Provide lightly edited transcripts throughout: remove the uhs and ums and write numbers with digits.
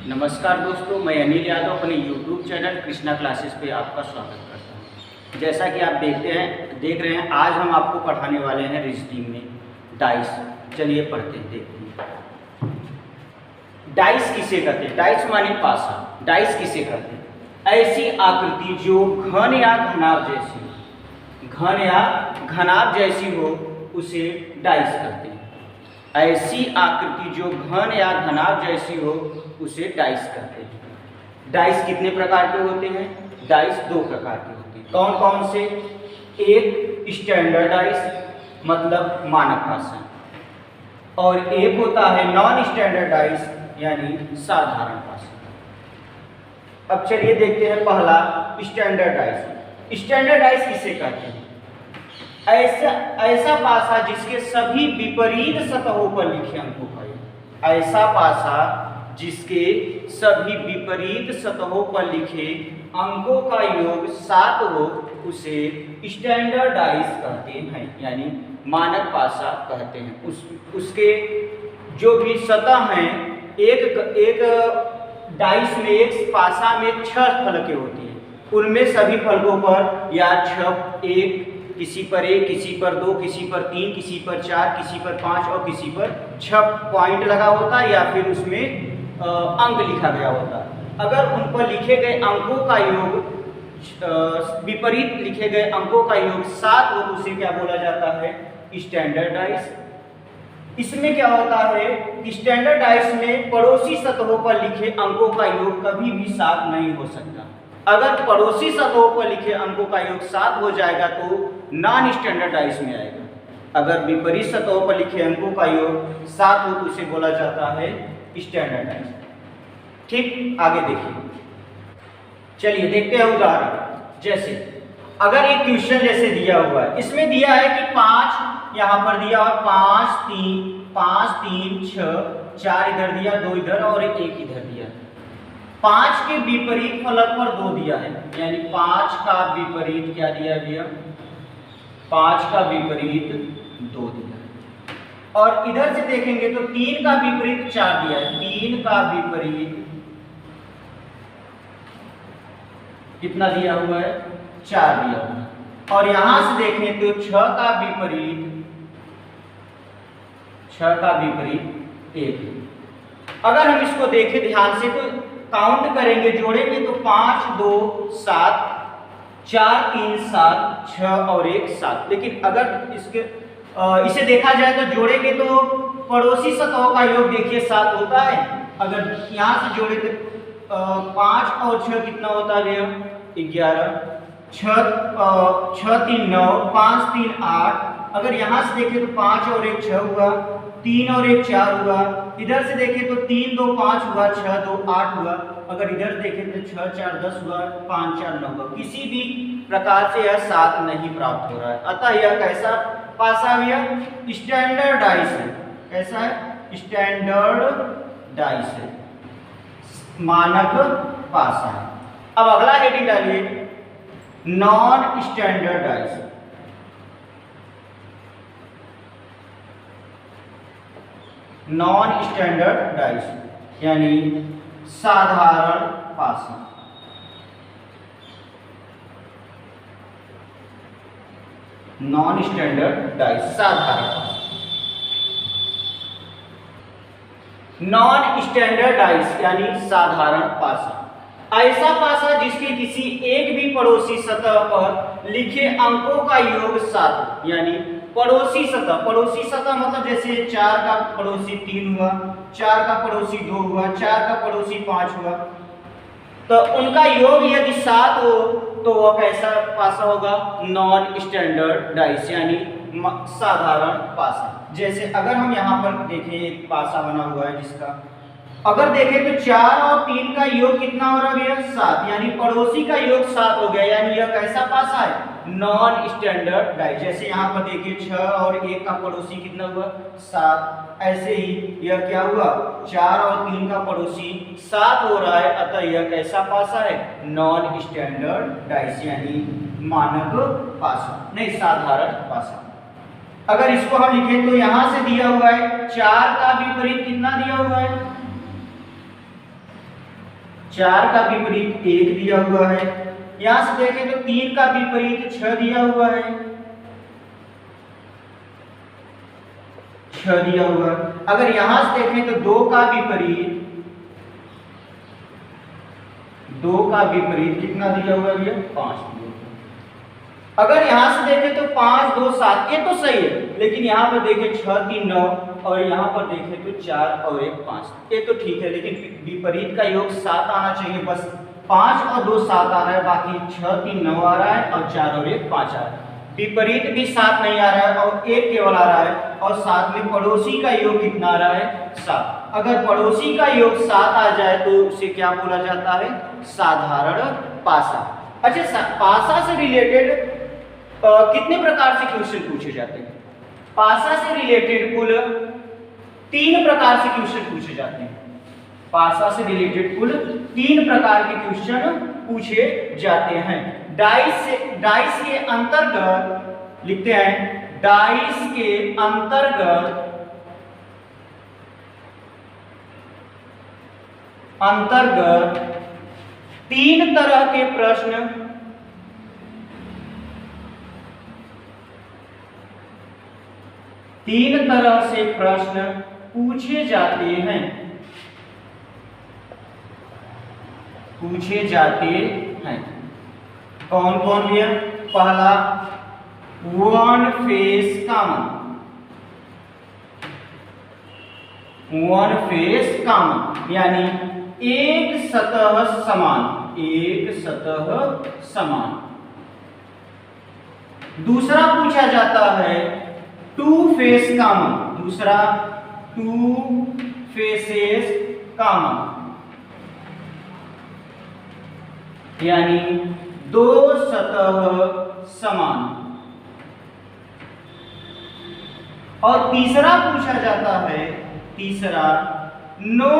नमस्कार दोस्तों, मैं अनिल यादव अपने YouTube चैनल कृष्णा क्लासेस पे आपका स्वागत करता हूँ। जैसा कि आप देख रहे हैं, आज हम आपको पढ़ाने वाले हैं रीजनिंग में डाइस। चलिए पढ़ते हैं, देखते हैं। डाइस किसे कहते हैं? डाइस माने पासा। डाइस किसे कहते हैं? ऐसी आकृति जो घन या घनाभ जैसी हो उसे डाइस कहते हैं। ऐसी आकृति जो घन या घनाभ जैसी हो उसे डाइस कहते हैं। डाइस कितने प्रकार के होते हैं? डाइस दो प्रकार के होते हैं। कौन कौन से? एक स्टैंडर्ड डाइस मतलब मानक पासा, और एक होता है नॉन स्टैंडर्ड डाइस यानी साधारण पासा। अब चलिए देखते हैं पहला स्टैंडर्ड डाइस। स्टैंडर्ड डाइस किसे कहते हैं? ऐसा पासा जिसके सभी विपरीत सतहों पर लिखे अंकों का योग। ऐसा पासा जिसके सभी विपरीत सतहों पर लिखे अंकों का योग 7 हो उसे स्टैंडर्ड डाइस कहते हैं, यानी मानक पासा कहते हैं। उसके जो भी सतह हैं, एक डाइस में, एक पासा में 6 फलकें होती हैं। उनमें सभी फलकों पर या 6 एक, किसी पर 1, किसी पर 2, किसी पर 3, किसी पर 4, किसी पर 5 और किसी पर 6 पॉइंट लगा होता है या फिर उसमें अंक लिखा गया होता है। अगर उन पर लिखे गए अंकों का योग, विपरीत लिखे गए अंकों का योग 7 हो उसे क्या बोला जाता है? Standard dice. इसमें क्या होता है? स्टैंडर्ड डाइस में पड़ोसी सतहों पर लिखे अंकों का योग कभी भी 7 नहीं हो सकता। अगर पड़ोसी सतहों पर लिखे अंकों का योग 7 हो जाएगा तो नॉन स्टैंडर्ड डाइस में आएगा। अगर विपरीत सतहों पर लिखे अंकों का योग 7 हो तो उसे बोला जाता है स्टैंडर्ड डाइस। ठीक, आगे देखिए। चलिए देखते हैं उदाहरण। जैसे अगर एक क्वेश्चन जैसे दिया हुआ है, इसमें दिया है कि 5 यहाँ पर दिया और 5 3 6, 4 इधर दिया, 2 इधर और 1 इधर दिया। 5 के विपरीत फलक पर 2 दिया है, यानी 5 का विपरीत क्या दिया भैया? 5 का विपरीत 2 दिया। और इधर से देखेंगे तो 3 का विपरीत 4 दिया है। 3 का विपरीत कितना दिया हुआ है? 4 दिया हुआ है। और यहां से देखें तो 6 का विपरीत 1। अगर हम इसको देखें ध्यान से तो काउंट करेंगे, जोड़ेंगे तो 5 2 7, 4 3 7, 6 और 1 7। लेकिन अगर इसे देखा जाए तो जोड़ेंगे तो पड़ोसी सतहों का योग देखिए 7 होता है। अगर यहाँ से जोड़े तो 5 और 6 कितना होता है? 11, 6 3 9, 5 3 8। अगर यहाँ से देखें तो 5 और 1 6 हुआ, 3 और 1 4 हुआ। इधर से देखें तो 3 2 5 हुआ, 6 2 8 हुआ। अगर इधर देखें तो 6 4 10 हुआ, 5 4 9 हुआ। किसी भी प्रकार से यह 7 नहीं प्राप्त हो रहा है। अतः यह कैसा पासा भैया? स्टैंडर्ड डाइस है। कैसा है? स्टैंडर्ड डाइस है, मानक पासा है। अब अगला हेडिंग डालिए, non standard dice. Non standard dice यानी साधारण पासा। नॉन स्टैंडर्ड डाइस, साधारण पासा। नॉन स्टैंडर्ड डाइस यानी साधारण पासा ऐसा पासा जिसके किसी एक भी पड़ोसी सतह पर लिखे अंकों का योग 7, यानी पड़ोसी सतह मतलब जैसे 4 का पड़ोसी 3 हुआ, 4 का पड़ोसी 2 हुआ, 4 का पड़ोसी 5 हुआ, तो उनका योग यदि 7 हो तो वह कैसा पासा होगा? नॉन स्टैंडर्ड डाइस यानी साधारण पासा। जैसे अगर हम यहाँ पर देखें, एक पासा बना हुआ है जिसका अगर देखें तो 4 और 3 का योग कितना हो रहा है? 7, यानी पड़ोसी का योग 7 हो गया, यानी यह कैसा पासा है? Non standard dice. जैसे यहाँ पर देखिए 6 और 1 का पड़ोसी कितना हुआ? 7। ऐसे ही यह क्या हुआ? 4 और 3 का पड़ोसी 7 हो रहा है, अतः यह कैसा पासा है? नॉन स्टैंडर्ड डाइस यानी मानक पासा, नहीं साधारण पासा। अगर इसको हम लिखें तो यहां से दिया हुआ है 4 का विपरीत कितना दिया हुआ है? 4 का विपरीत 1 दिया हुआ है। यहां से देखें तो 3 का विपरीत 6 दिया हुआ है, 6 दिया हुआ है। अगर यहां से देखें तो 2 का विपरीत कितना दिया हुआ है? 5 दिया हुआ है। अगर यहां से देखें तो 5 2 7, ये तो सही है, लेकिन यहां पर देखें 6 3 9 और यहां पर देखें तो 4 और 1 5, ये तो ठीक है, लेकिन विपरीत का योग 7 आना चाहिए। बस 5 और 2 7 आ रहा है, बाकी 6 3 9 आ रहा है और 4 और 1 5 आ रहा है। विपरीत भी 7 नहीं आ रहा है और 1 केवल आ रहा है, और साथ में पड़ोसी का योग कितना आ रहा है? 7। अगर पड़ोसी का योग 7 आ जाए तो उसे क्या बोला जाता है? साधारण पासा। अच्छा, पासा से रिलेटेड कितने प्रकार से क्वेश्चन पूछे जाते हैं? पासा से रिलेटेड कुल 3 प्रकार से क्वेश्चन पूछे जाते हैं। पासा से रिलेटेड कुल 3 प्रकार के क्वेश्चन पूछे जाते हैं। डाइस के अंतर्गत लिखते हैं, डाइस के अंतर्गत 3 तरह के प्रश्न पूछे जाते हैं। कौन कौन भैया? पहला, वन फेस कॉमन, यानी एक सतह समान। दूसरा पूछा जाता है टू फेस कॉमन, यानी 2 सतह समान। और तीसरा पूछा जाता है, नो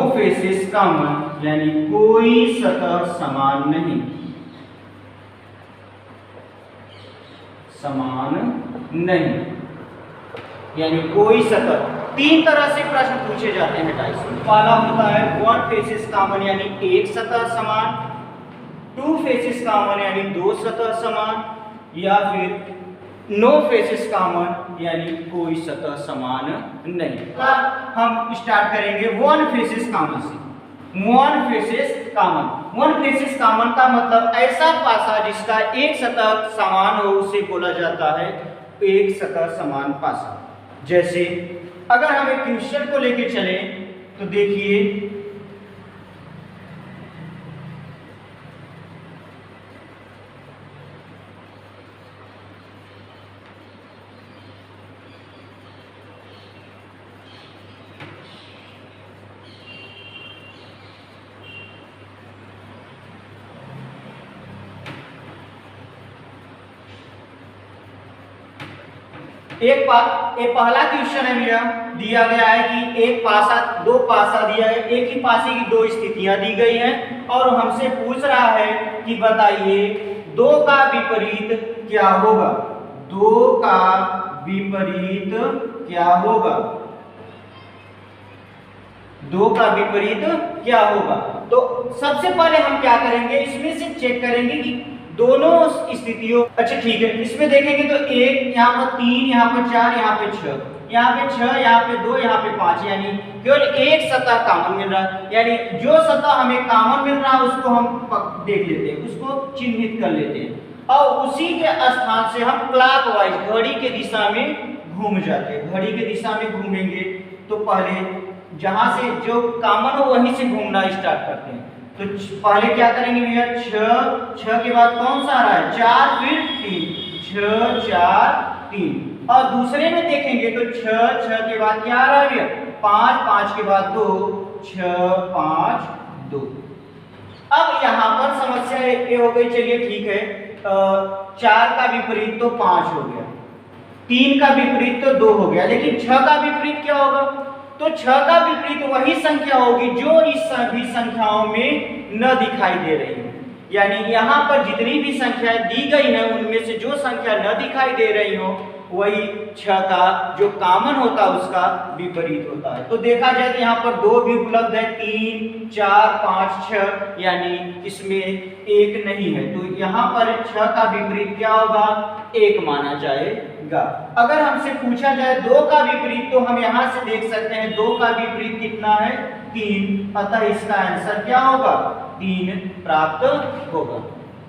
फेसेस कॉमन, यानी कोई सतह समान नहीं। यानी कोई सतह। 3 तरह से प्रश्न पूछे जाते हैं डाइस में। पहला होता है वन फेसेस कॉमन, यानी एक सतह समान। 2 फेसेस कॉमन, यानी 2 सतह समान। या फिर नो फेसेस कॉमन, यानी कोई सतह समान नहीं। हम स्टार्ट करेंगे वन फेसेस कॉमन से। वन फेसेस कॉमन का मतलब ऐसा पासा जिसका एक सतह समान हो उसे बोला जाता है एक सतह समान पासा। जैसे अगर हम एक क्वेश्चन को लेकर चले तो देखिए, एक पहला क्वेश्चन है भैया, दिया गया है कि दो पासा दिया है, एक ही पासे की 2 स्थितियां दी गई हैं और हमसे पूछ रहा है कि बताइए 2 का विपरीत क्या होगा। 2 का विपरीत क्या होगा? 2 का विपरीत क्या होगा? तो सबसे पहले हम क्या करेंगे, इसमें से चेक करेंगे कि दोनों स्थितियों। अच्छा ठीक है, इसमें देखेंगे तो 1 यहाँ पर 3, यहाँ पर 4, यहाँ पे 6, यहाँ पे 6, यहाँ पे 2, यहाँ पे 5, यानी केवल एक सतह कॉमन मिल रहा है। यानी जो सतह हमें कॉमन मिल रहा है उसको हम देख लेते हैं, उसको चिन्हित कर लेते हैं और उसी के स्थान से हम क्लॉकवाइज घड़ी के दिशा में घूम जाते हैं। घड़ी के दिशा में घूमेंगे तो पहले जहां से जो कॉमन हो वहीं से घूमना स्टार्ट करते हैं। तो पहले क्या करेंगे भैया, 6 के बाद कौन सा आ रहा है? 4, फिर 3, 6 4 3। और दूसरे में देखेंगे तो 6 के बाद क्या आ रहा है भैया? 5 के बाद 2, 6 5 2। अब यहाँ पर समस्या ये हो गई, चलिए ठीक है, 4 का विपरीत तो 5 हो गया, 3 का विपरीत तो 2 हो गया, लेकिन 6 का विपरीत क्या होगा? तो 6 का विपरीत वही संख्या होगी जो इस सभी संख्याओं में न दिखाई दे रही है। यानी यहाँ पर जितनी भी संख्याएं दी गई हैं उनमें से जो संख्या न दिखाई दे रही हो वही 6 का जो कॉमन होता है उसका विपरीत होता है। तो देखा जाए तो यहाँ पर 2 भी उपलब्ध है, 3, 4, 5, 6, यानी इसमें 1 नहीं है। तो यहाँ पर 6 का विपरीत क्या होगा? 1 माना जाएगा। अगर हमसे पूछा जाए 2 का विपरीत, तो हम यहाँ से देख सकते हैं 2 का विपरीत कितना है? 3। अतः इसका आंसर क्या होगा? 3 प्राप्त होगा।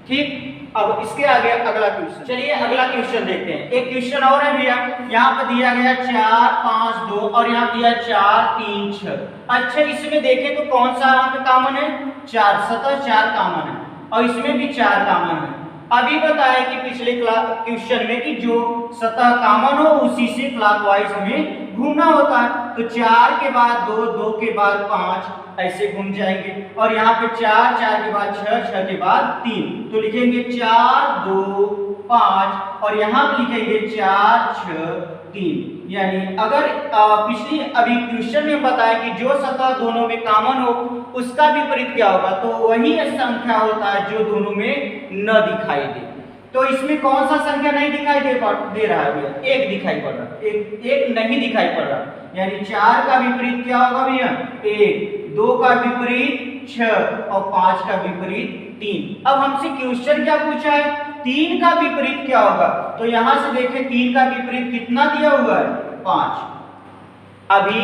ठीक, अब इसके आगे अगला क्वेश्चन, चलिए अगला क्वेश्चन देखते हैं। एक क्वेश्चन और है भैया, यहाँ पर दिया गया 4, 5, 2 और यहाँ दिया 4, 3, 6। अच्छा, इसमें देखें तो कौन सा अंक कॉमन है? 4, सतह 4 कॉमन है और इसमें भी 4 कॉमन है। अभी बताया कि पिछले क्वेश्चन में कि जो सतह कॉमन हो उसी से क्लॉकवाइज हमें घूमना होता है। तो 4 के बाद 2, 2 के बाद 5 ऐसे घूम जाएंगे और यहाँ पे 4, 4 के बाद 6, 6 के बाद 3। तो लिखेंगे 4, 2, 5 और यहाँ पे लिखेंगे 4, 6, 3। यानी अगर पिछली अभी क्वेश्चन में बताया कि जो सतह दोनों में कॉमन हो उसका विपरीत क्या होगा, तो वही संख्या होता है जो दोनों में न दिखाई दे। तो इसमें कौन सा संख्या नहीं दिखाई दे रहा है भैया? 1 दिखाई पड़ रहा है, एक नहीं दिखाई पड़ रहा। यानी 4 का विपरीत क्या होगा भैया? 1, 2 का विपरीत 6 और 5 का विपरीत 3। अब हमसे क्वेश्चन क्या पूछा है? 3 का विपरीत क्या होगा? तो यहां से देखें 3 का विपरीत कितना दिया हुआ है? 5। अभी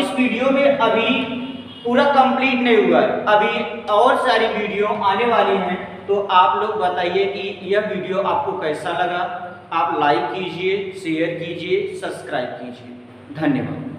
इस वीडियो में अभी पूरा कंप्लीट नहीं हुआ है, अभी और सारी वीडियो आने वाली हैं। तो आप लोग बताइए कि यह वीडियो आपको कैसा लगा। आप लाइक कीजिए, शेयर कीजिए, सब्सक्राइब कीजिए। धन्यवाद।